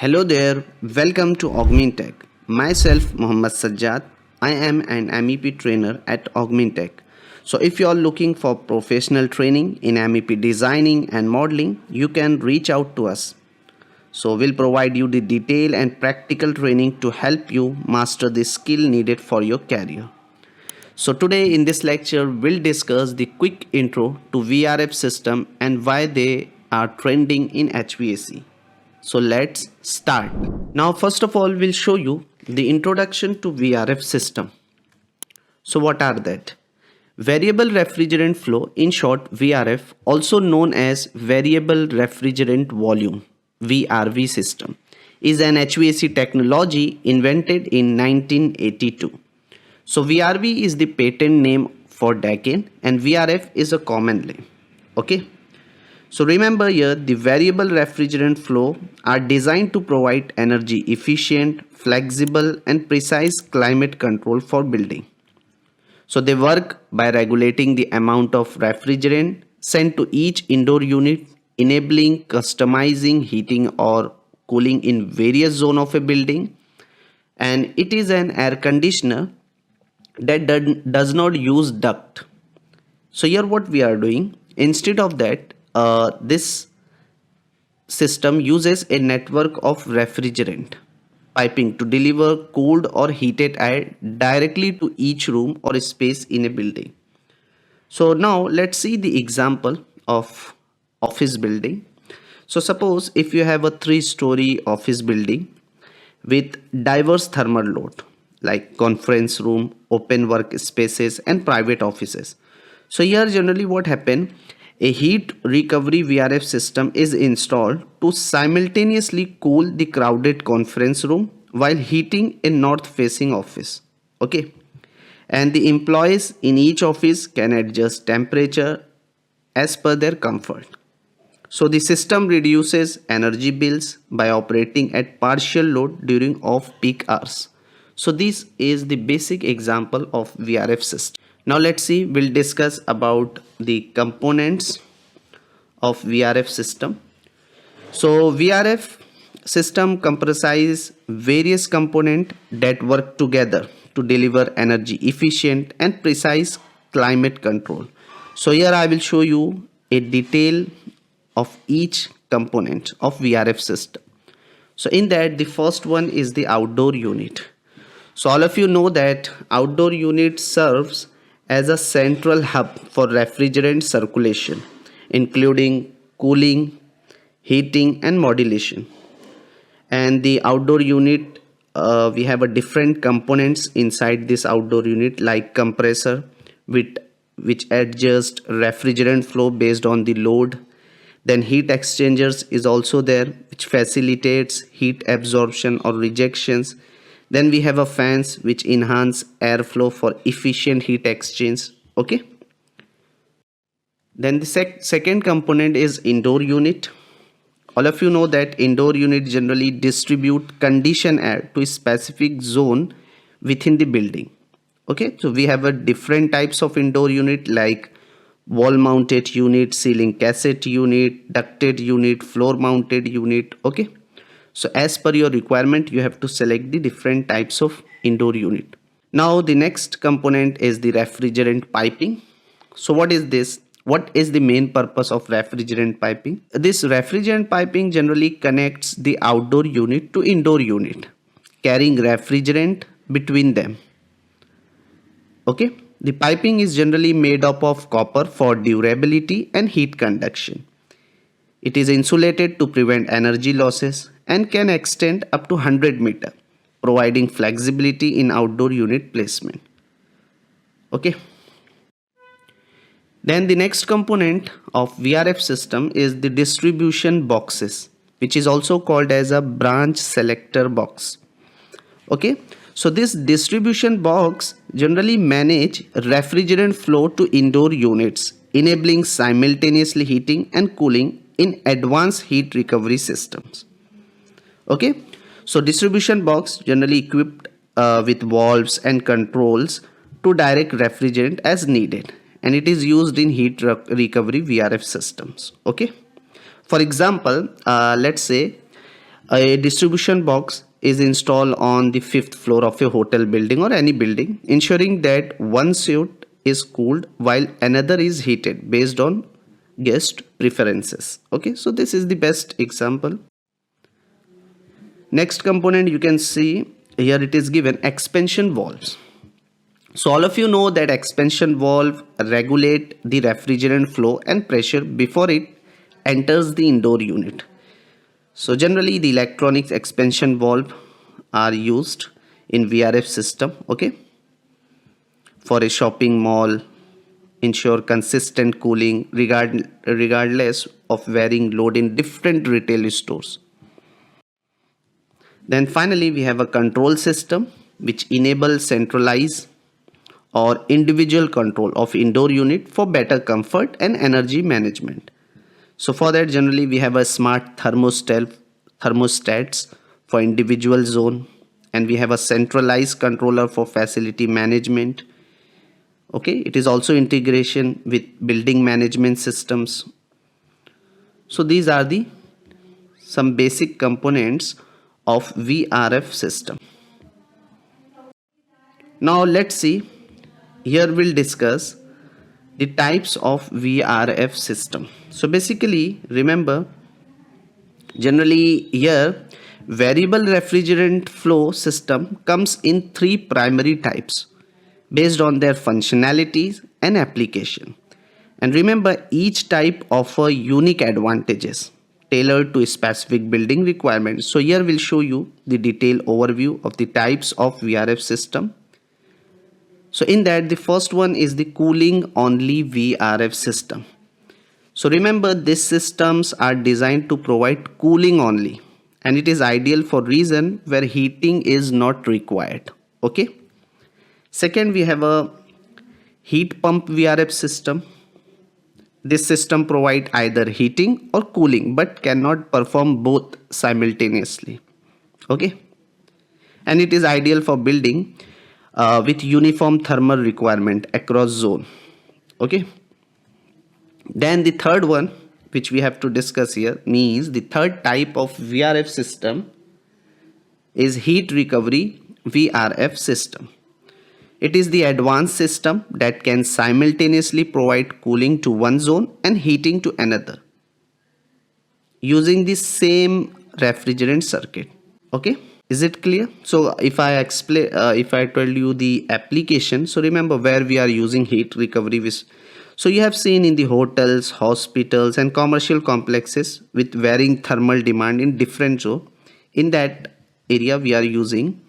Hello there, welcome to Augmintech. Myself, Mohammad Sajjad. I am an MEP trainer at Augmintech. So, if you are looking for professional training in MEP designing and modeling, you can reach out to us. So, we'll provide you the detailed and practical training to help you master the skill needed for your career. So, today in this lecture, we'll discuss the quick intro to VRF system and why they are trending in HVAC. So let's start. Now first of all we'll show you the introduction to VRF system. So what are that? Variable refrigerant flow, in short VRF, also known as variable refrigerant volume VRV system, is an HVAC technology invented in 1982. So VRV is the patent name for decade and VRF is a common name. Okay. So remember here, the variable refrigerant flow are designed to provide energy efficient, flexible and precise climate control for building. So they work by regulating the amount of refrigerant sent to each indoor unit, enabling customizing heating or cooling in various zones of a building. And it is an air conditioner that does not use duct. So here what we are doing, instead of that, this system uses a network of refrigerant piping to deliver cooled or heated air directly to each room or space in a building. So now let's see the example of office building. So suppose if you have a 3-story office building with diverse thermal load like conference room, open work spaces and private offices. So here generally what happen, a heat recovery VRF system is installed to simultaneously cool the crowded conference room while heating a north-facing office. Okay, and the employees in each office can adjust temperature as per their comfort. So the system reduces energy bills by operating at partial load during off-peak hours. So this is the basic example of VRF system. Now let's see, we'll discuss about the components of VRF system. So VRF system comprises various components that work together to deliver energy efficient and precise climate control. So here I will show you a detail of each component of VRF system. So in that, the first one is the outdoor unit. So all of you know that outdoor unit serves as a central hub for refrigerant circulation, including cooling, heating and modulation. And the outdoor unit, we have a different components inside this outdoor unit like compressor which adjusts refrigerant flow based on the load. Then heat exchangers is also there, which facilitates heat absorption or rejections. Then we have a fans which enhance airflow for efficient heat exchange. Okay. Then the second component is indoor unit. All of you know that indoor unit generally distribute conditioned air to a specific zone within the building. Okay. So we have a different types of indoor unit like wall mounted unit, ceiling cassette unit, ducted unit, floor mounted unit. Okay. So as per your requirement, you have to select the different types of indoor unit. Now the next component is the refrigerant piping. So what is this? What is the main purpose of refrigerant piping? This refrigerant piping generally connects the outdoor unit to indoor unit, carrying refrigerant between them. Okay. The piping is generally made up of copper for durability and heat conduction. It is insulated to prevent energy losses and can extend up to 100 meters, providing flexibility in outdoor unit placement. Okay. Then the next component of VRF system is the distribution boxes, which is also called as a branch selector box. Okay. So this distribution box generally manage refrigerant flow to indoor units, enabling simultaneously heating and cooling in advanced heat recovery systems. Okay, so distribution box generally equipped with valves and controls to direct refrigerant as needed, and it is used in heat recovery VRF systems. Okay, for example, let's say A distribution box is installed on the fifth floor of a hotel building or any building, ensuring that one suite is cooled while another is heated based on guest preferences. Okay, so this is the best example. Next component you can see here, it is given expansion valves. So all of you know that expansion valve regulate the refrigerant flow and pressure before it enters the indoor unit. So generally the electronics expansion valve are used in VRF system, okay, for a shopping mall, ensure consistent cooling regardless of varying load in different retail stores. Then finally we have a control system which enables centralized or individual control of indoor unit for better comfort and energy management. So for that generally we have a smart thermostats for individual zone, and we have a centralized controller for facility management. Okay, it is also integration with building management systems. So these are the some basic components of VRF system. Now let's see, here we'll discuss the types of VRF system. So basically remember, generally here variable refrigerant flow system comes in three primary types based on their functionalities and application. And remember, each type offer unique advantages tailored to specific building requirements. So here we'll show you the detailed overview of the types of VRF system. So in that, the first one is the cooling only VRF system. So remember, these systems are designed to provide cooling only, and it is ideal for reason where heating is not required. Okay. Second, we have a heat pump VRF system. This system provides either heating or cooling but cannot perform both simultaneously. Okay. And it is ideal for building with uniform thermal requirement across zone. Okay. Then the third one which we have to discuss here means the third type of VRF system is heat recovery VRF system. It is the advanced system that can simultaneously provide cooling to one zone and heating to another using the same refrigerant circuit. Okay. Is it clear? So if I explain, if I tell you the application, so remember where we are using heat recovery with. So you have seen in the hotels, hospitals and commercial complexes with varying thermal demand in different zone. In that area we are using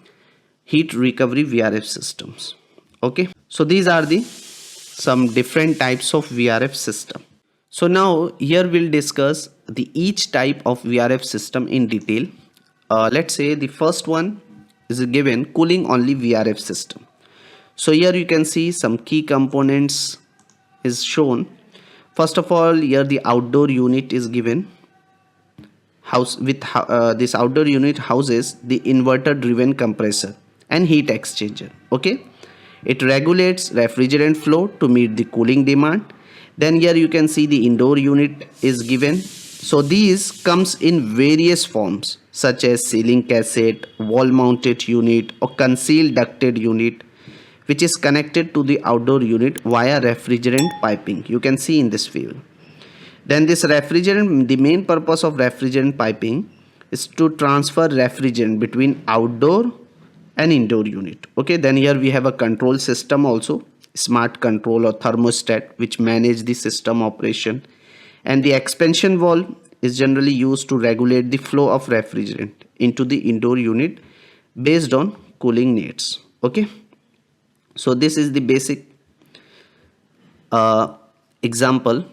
heat recovery VRF systems. Okay. So these are the some different types of VRF system. So now here we'll discuss the each type of VRF system in detail. Let's say the first one is given cooling only VRF system. So here you can see some key components is shown. First of all, here the outdoor unit is given. This outdoor unit houses the inverter driven compressor and heat exchanger. Okay, it regulates refrigerant flow to meet the cooling demand. Then here you can see the indoor unit is given. So these comes in various forms such as ceiling cassette, wall mounted unit or concealed ducted unit, which is connected to the outdoor unit via refrigerant piping. You can see in this field. Then this refrigerant, the main purpose of refrigerant piping is to transfer refrigerant between outdoor and indoor unit. Okay, then here we have a control system also, smart control or thermostat which manage the system operation. And the expansion valve is generally used to regulate the flow of refrigerant into the indoor unit based on cooling needs. Okay. So this is the basic example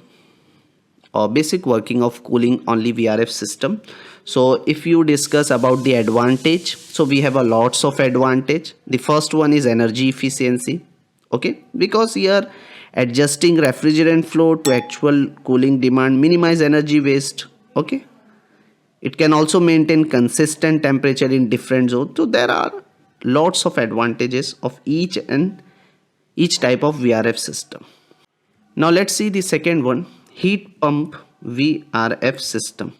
or basic working of cooling only VRF system. So if you discuss about the advantage, so we have a lots of advantage. The first one is energy efficiency. Okay, because here adjusting refrigerant flow to actual cooling demand minimize energy waste. Okay, it can also maintain consistent temperature in different zones. So there are lots of advantages of each type of VRF system. Now let's see the second one, heat pump VRF system.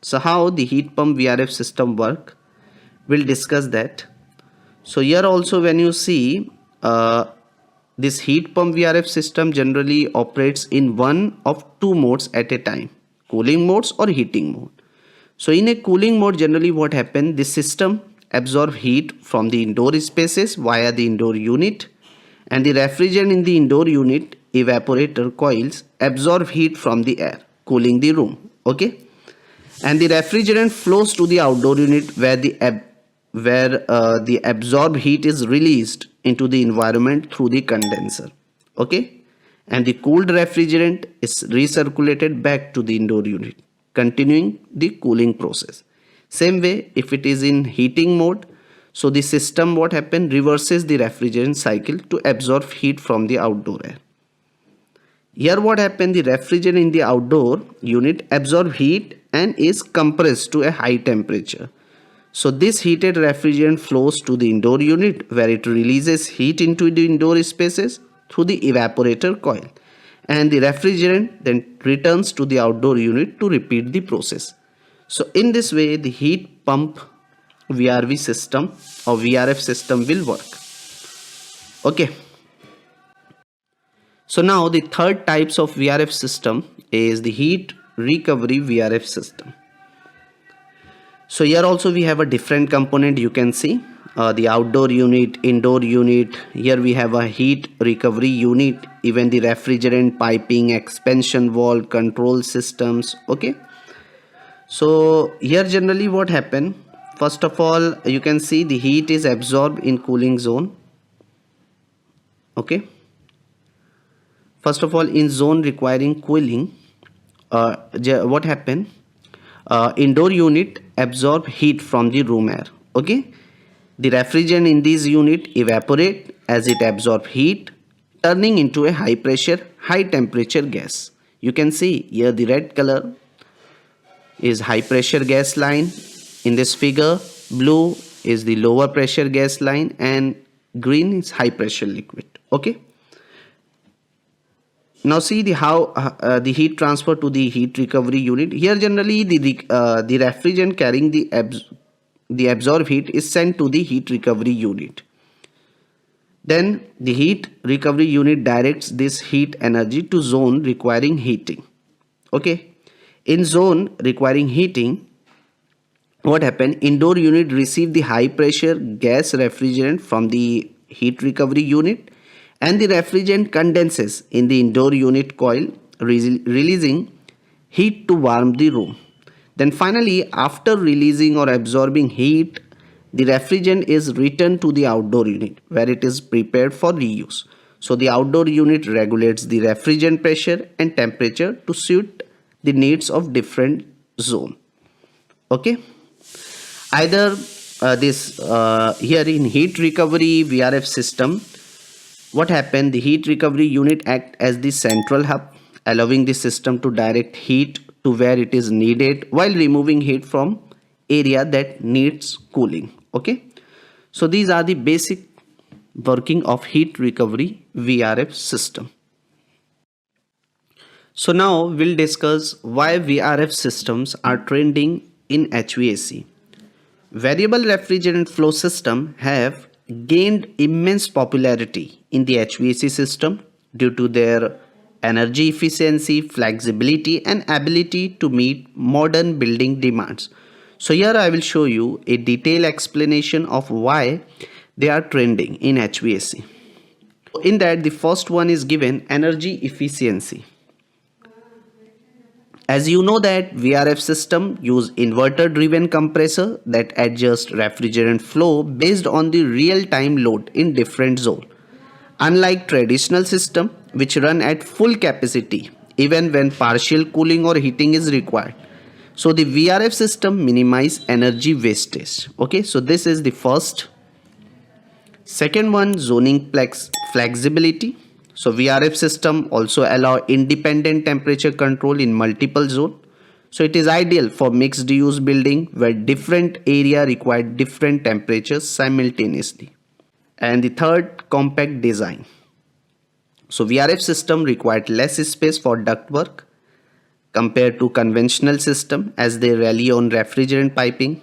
So how the heat pump VRF system work, we'll discuss that. So here also when you see this heat pump VRF system generally operates in one of two modes at a time, cooling modes or heating mode. So in a cooling mode, generally what happens, the system absorb heat from the indoor spaces via the indoor unit, and the refrigerant in the indoor unit evaporator coils absorb heat from the air, cooling the room. Okay, and the refrigerant flows to the outdoor unit where the absorbed heat is released into the environment through the condenser. Okay, and the cooled refrigerant is recirculated back to the indoor unit, continuing the cooling process. Same way, if it is in heating mode, so the system what happen, reverses the refrigerant cycle to absorb heat from the outdoor air. Here what happen, the refrigerant in the outdoor unit absorb heat and is compressed to a high temperature. So this heated refrigerant flows to the indoor unit where it releases heat into the indoor spaces through the evaporator coil, and the refrigerant then returns to the outdoor unit to repeat the process. So in this way the heat pump VRV system or VRF system will work. Okay. So now the third types of VRF system is the heat recovery VRF system. So here also we have a different component. You can see the outdoor unit, indoor unit. Here we have a heat recovery unit, even the refrigerant piping, expansion valve, control systems. Okay. So here generally what happen, first of all you can see the heat is absorbed in cooling zone. Okay. First of all, in zone requiring cooling, what happen? Indoor unit absorb heat from the room air. Okay, the refrigerant in this unit evaporate as it absorb heat, turning into a high pressure, high temperature gas. You can see here the red color is high pressure gas line in this figure. Blue is the lower pressure gas line, and green is high pressure liquid. Okay. Now see the how the heat transfer to the heat recovery unit. Here generally the refrigerant carrying the absorbed heat is sent to the heat recovery unit. Then the heat recovery unit directs this heat energy to zone requiring heating. Okay, in zone requiring heating, what happened? Indoor unit receive the high pressure gas refrigerant from the heat recovery unit, and the refrigerant condenses in the indoor unit coil, releasing heat to warm the room. Then finally, after releasing or absorbing heat, the refrigerant is returned to the outdoor unit where it is prepared for reuse. So the outdoor unit regulates the refrigerant pressure and temperature to suit the needs of different zone. Okay, either here in heat recovery VRF system, what happened, the heat recovery unit act as the central hub, allowing the system to direct heat to where it is needed while removing heat from area that needs cooling. Okay, so these are the basic working of heat recovery VRF system. So now we'll discuss why VRF systems are trending in HVAC. Variable refrigerant flow system have gained immense popularity in the HVAC system due to their energy efficiency, flexibility, and ability to meet modern building demands. So here I will show you a detailed explanation of why they are trending in HVAC. In that, the first one is given energy efficiency. As you know that VRF system use inverter driven compressor that adjust refrigerant flow based on the real time load in different zone. Unlike traditional system which run at full capacity even when partial cooling or heating is required. So the VRF system minimize energy wastage. Okay, so this is the first. Second one, zoning flexibility. So VRF system also allow independent temperature control in multiple zone. So it is ideal for mixed use building where different area require different temperatures simultaneously. And the third, compact design. So VRF system required less space for ductwork, compared to conventional system as they rely on refrigerant piping.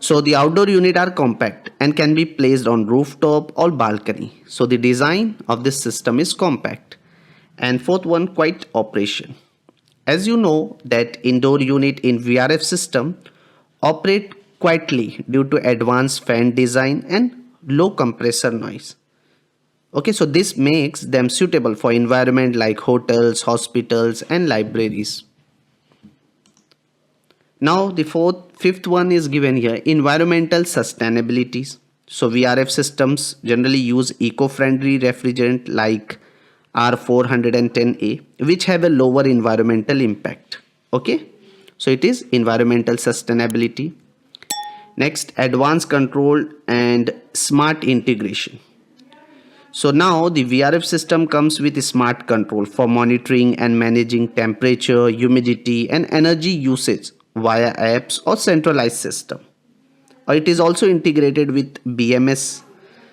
So the outdoor unit are compact and can be placed on rooftop or balcony. So the design of this system is compact. And fourth one, quiet operation. As you know that indoor unit in VRF system operate quietly due to advanced fan design and low compressor noise. Okay, so this makes them suitable for environment like hotels, hospitals and libraries. Now the fifth one is given here, environmental sustainabilities. So VRF systems generally use eco-friendly refrigerant like R410A, which have a lower environmental impact. Okay, so it is environmental sustainability. Next, advanced control and smart integration. So now the VRF system comes with smart control for monitoring and managing temperature, humidity and energy usage via apps or centralized system. Or it is also integrated with BMS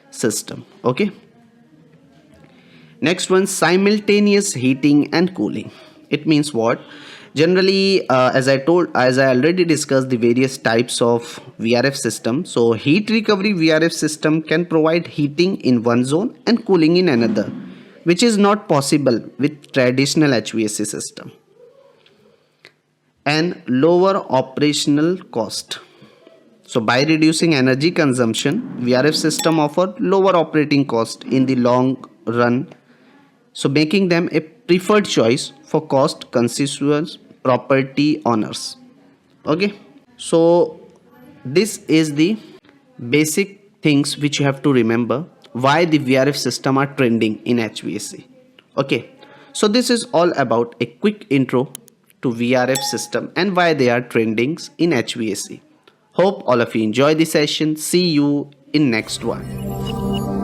system. Okay. Next one, simultaneous heating and cooling. It means what? Generally, as I already discussed the various types of VRF system. So heat recovery VRF system can provide heating in one zone and cooling in another, which is not possible with traditional HVAC system. And lower operational cost. So by reducing energy consumption, VRF system offer lower operating cost in the long run. So making them a preferred choice for cost conscious property owners. Okay, so this is the basic things which you have to remember why the VRF system are trending in HVAC. Okay, so this is all about a quick intro to VRF system and why they are trending in HVAC. Hope all of you enjoy the session. See you in next one.